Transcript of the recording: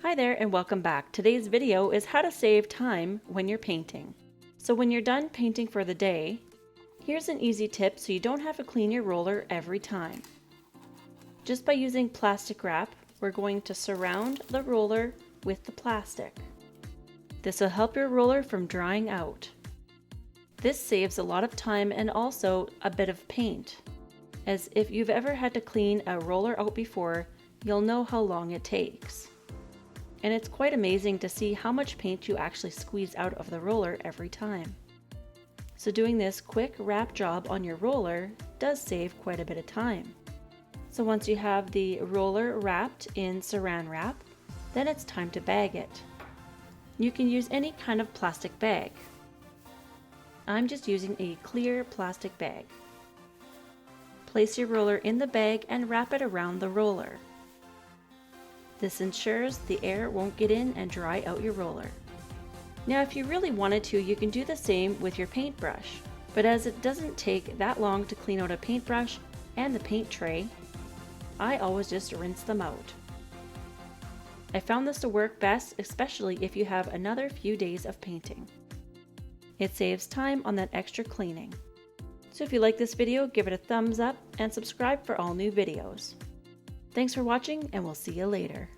Hi there and welcome back. Today's video is how to save time when you're painting. So when you're done painting for the day, here's an easy tip so you don't have to clean your roller every time. Just by using plastic wrap, we're going to surround the roller with the plastic. This will help your roller from drying out. This saves a lot of time and also a bit of paint, as if you've ever had to clean a roller out before, you'll know how long it takes. And it's quite amazing to see how much paint you actually squeeze out of the roller every time. So doing this quick wrap job on your roller does save quite a bit of time. So once you have the roller wrapped in saran wrap, then it's time to bag it. You can use any kind of plastic bag. I'm just using a clear plastic bag. Place your roller in the bag and wrap it around the roller. This ensures the air won't get in and dry out your roller. Now if you really wanted to, you can do the same with your paintbrush, but as it doesn't take that long to clean out a paintbrush and the paint tray, I always just rinse them out. I found this to work best, especially if you have another few days of painting. It saves time on that extra cleaning. So if you like this video, give it a thumbs up and subscribe for all new videos. Thanks for watching, and we'll see you later.